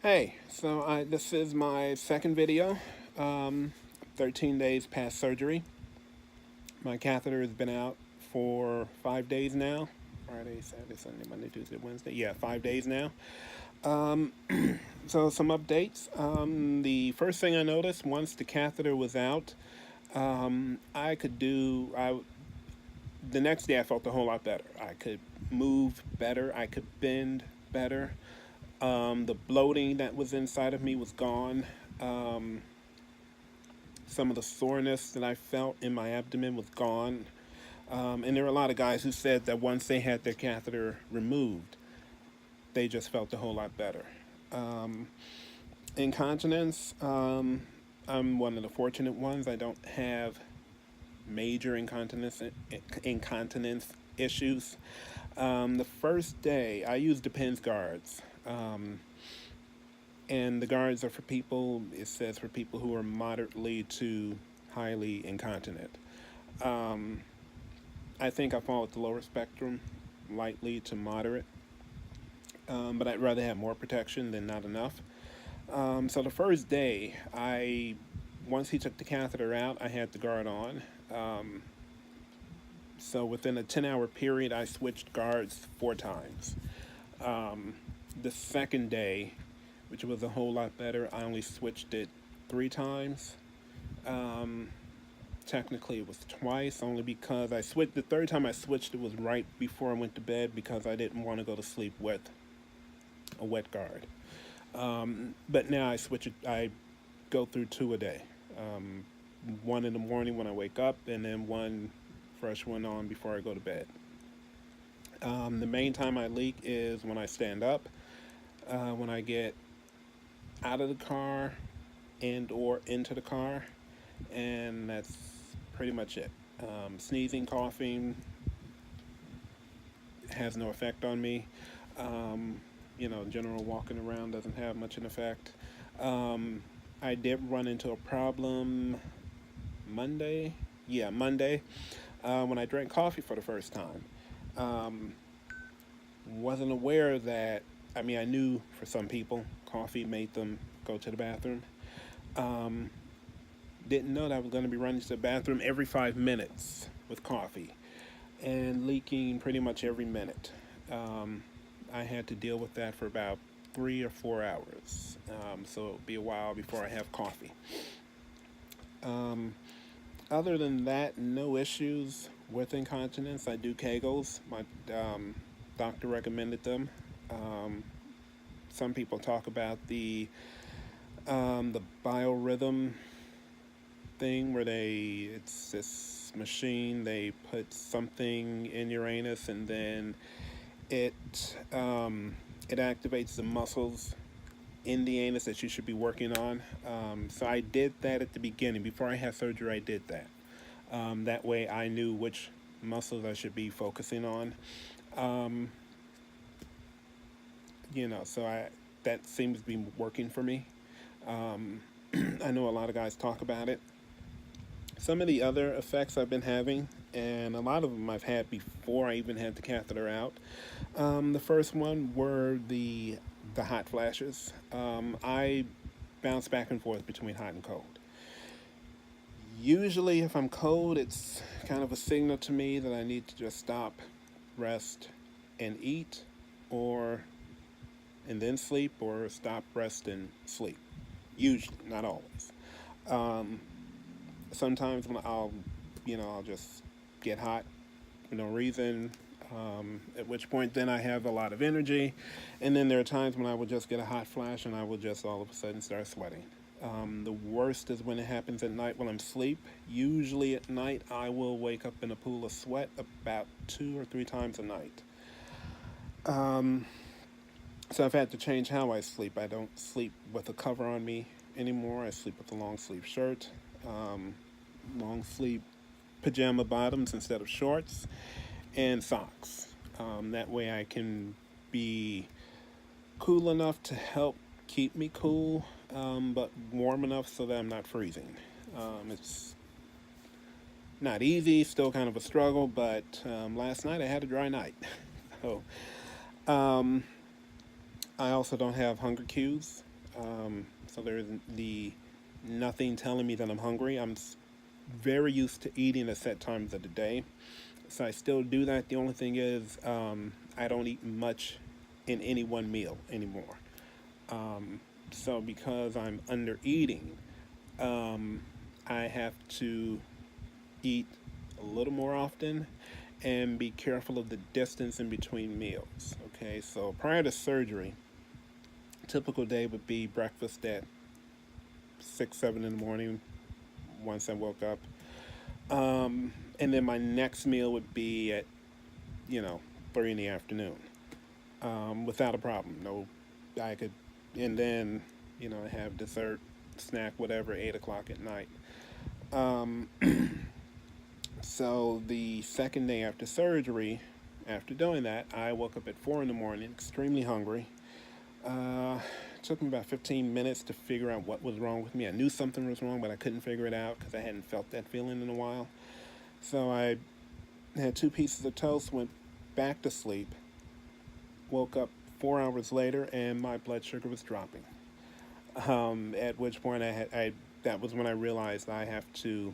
Hey, this is my second video. 13 days past surgery. My catheter has been out for 5 days now. Friday, Saturday, Sunday, Monday, Tuesday, Wednesday. Yeah, 5 days now. Um, so some updates. The first thing I noticed once the catheter was out, I could do. The next day I felt a whole lot better. I could move better. I could bend better. The bloating that was inside of me was gone. Um, some of the soreness that I felt in my abdomen was gone. And there were a lot of guys who said that once they had their catheter removed, they just felt a whole lot better. Um, Incontinence, I'm one of the fortunate ones. I don't have major incontinence issues. The first day, I used Depends guards. And the guards are for people, it says for people who are moderately to highly incontinent. Um, I think I fall at the lower spectrum, lightly to moderate, but I'd rather have more protection than not enough. So the first day, once he took the catheter out, I had the guard on. So within a 10-hour period, I switched guards 4 times. Um, the second day, which was a whole lot better, I only switched it 3 times. Um, Technically, it was twice, only because the third time I switched it was right before I went to bed because I didn't want to go to sleep with a wet guard. But now I go through 2 a day. Um, one in the morning when I wake up, and then one fresh one on before I go to bed. The main time I leak is when I stand up, when I get out of the car and or into the car, and that's pretty much it. Sneezing, coughing has no effect on me. Um, General walking around doesn't have much an effect. Um, I did run into a problem Monday. Yeah, Monday, when I drank coffee for the first time. Um, wasn't aware that, I knew for some people coffee made them go to the bathroom. Um, didn't know that I was going to be running to the bathroom every 5 minutes with coffee and leaking pretty much every minute. Um, I had to deal with that for about 3 or 4 hours. So it'll be a while before I have coffee. Um, Other than that, no issues with incontinence. I do Kegels. My doctor recommended them. Um, some people talk about the biorhythm thing where it's this machine, they put something in your anus and then it activates the muscles in the anus that you should be working on. So I did that at the beginning. Before I had surgery, I did that. That way I knew which muscles I should be focusing on. Um, so that seems to be working for me. Um, I know a lot of guys talk about it. Some of the other effects I've been having, and a lot of them I've had before I even had the catheter out. The first one were the hot flashes. I bounce back and forth between hot and cold. Usually, if I'm cold, it's kind of a signal to me that I need to just stop, rest, and eat, or and then sleep, or stop, rest, and sleep. Usually, not always. Um, Sometimes when I'll just get hot for no reason. At which point, then I have a lot of energy, and then there are times when I will just get a hot flash and I will just all of a sudden start sweating. The worst is when it happens at night while I'm asleep. Usually at night, I will wake up in a pool of sweat about 2 or 3 times a night. Um, so I've had to change how I sleep. I don't sleep with a cover on me anymore. I sleep with a long sleeve shirt, um, long sleeve pajama bottoms instead of shorts, and socks. That way I can be cool enough to help keep me cool, but warm enough so that I'm not freezing. It's not easy, still kind of a struggle, but last night I had a dry night. So um, I also don't have hunger cues. So there's the nothing telling me that I'm hungry. I'm very used to eating at set times of the day, so I still do that. The only thing is, I don't eat much in any one meal anymore. So because I'm under eating, I have to eat a little more often and be careful of the distance in between meals. Okay, so prior to surgery, typical day would be breakfast at 6, 7 in the morning once I woke up. And then my next meal would be at, you know, 3 in the afternoon, without a problem. No, I could, and then, have dessert, snack, whatever, 8 o'clock at night. Um, so the second day after surgery, after doing that, I woke up at 4 in the morning, extremely hungry. It took me about 15 minutes to figure out what was wrong with me. I knew something was wrong, but I couldn't figure it out because I hadn't felt that feeling in a while. So I had 2 pieces of toast, went back to sleep, woke up 4 hours later, and my blood sugar was dropping. At which point that was when I realized I have to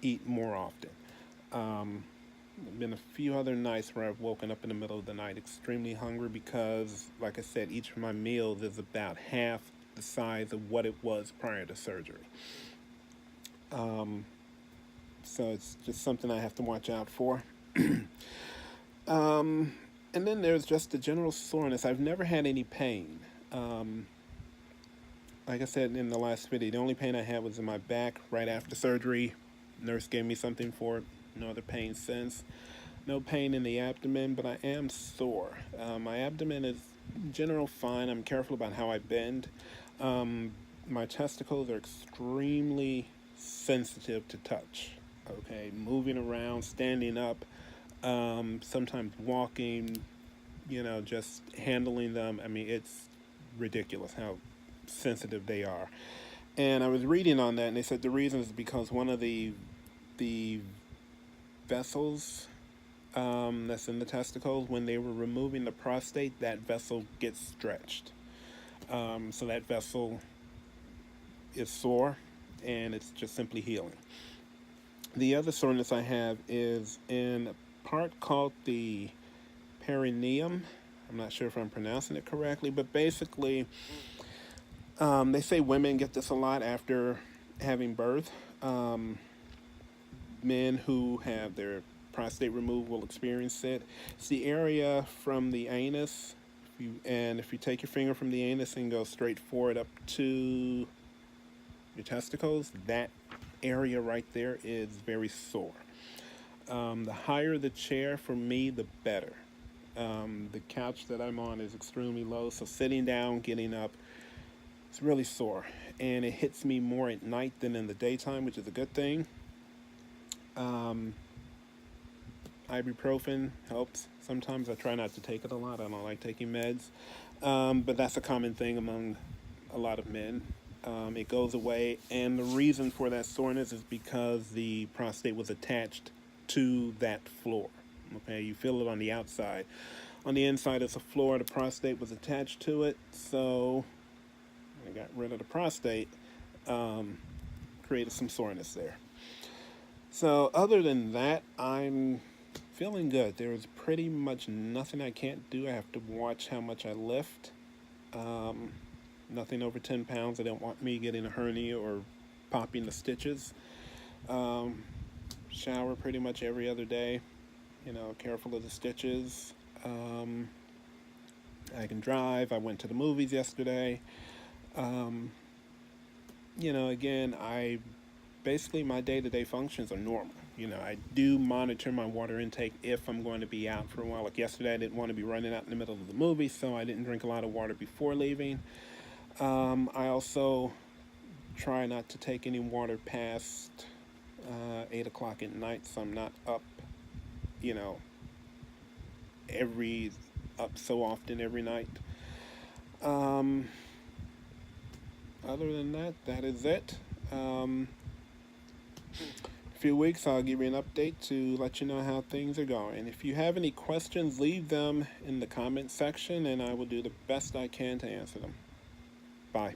eat more often. Been a few other nights where I've woken up in the middle of the night extremely hungry because, like I said, each of my meals is about half the size of what it was prior to surgery. Um, so it's just something I have to watch out for. um, and then there's just the general soreness. I've never had any pain. Like I said in the last video, the only pain I had was in my back right after surgery. Nurse gave me something for it. No other pain since. No pain in the abdomen, but I am sore. My abdomen is in general fine. I'm careful about how I bend. My testicles are extremely sensitive to touch. Okay, moving around, standing up, sometimes walking, just handling them. I mean, it's ridiculous how sensitive they are. And I was reading on that, and they said the reason is because one of the vessels that's in the testicles, when they were removing the prostate, that vessel gets stretched. So that vessel is sore, and it's just simply healing. The other soreness I have is in a part called the perineum. I'm not sure if I'm pronouncing it correctly, but basically, they say women get this a lot after having birth. Men who have their prostate removed will experience it. It's the area from the anus, if you take your finger from the anus and go straight forward up to your testicles, that area right there is very sore. The higher the chair for me, the better. The couch that I'm on is extremely low, so sitting down, getting up, it's really sore. And it hits me more at night than in the daytime, which is a good thing. Ibuprofen helps. Sometimes I try not to take it a lot. I don't like taking meds. But that's a common thing among a lot of men. It goes away, and the reason for that soreness is because the prostate was attached to that floor. Okay, you feel it on the outside. On the inside is a floor. The prostate was attached to it, so I got rid of the prostate. Created some soreness there. So other than that, I'm feeling good. There's pretty much nothing I can't do. I have to watch how much I lift. Nothing over 10 pounds. I don't want me getting a hernia or popping the stitches. Shower pretty much every other day. Careful of the stitches. I can drive. I went to the movies yesterday. Again, basically my day-to-day functions are normal. I do monitor my water intake if I'm going to be out for a while. Like yesterday, I didn't want to be running out in the middle of the movie, so I didn't drink a lot of water before leaving. I also try not to take any water past 8 o'clock at night, so I'm not up, up so often every night. Other than that, that is it. Few weeks I'll give you an update to let you know how things are going. If you have any questions, leave them in the comment section and I will do the best I can to answer them. Bye.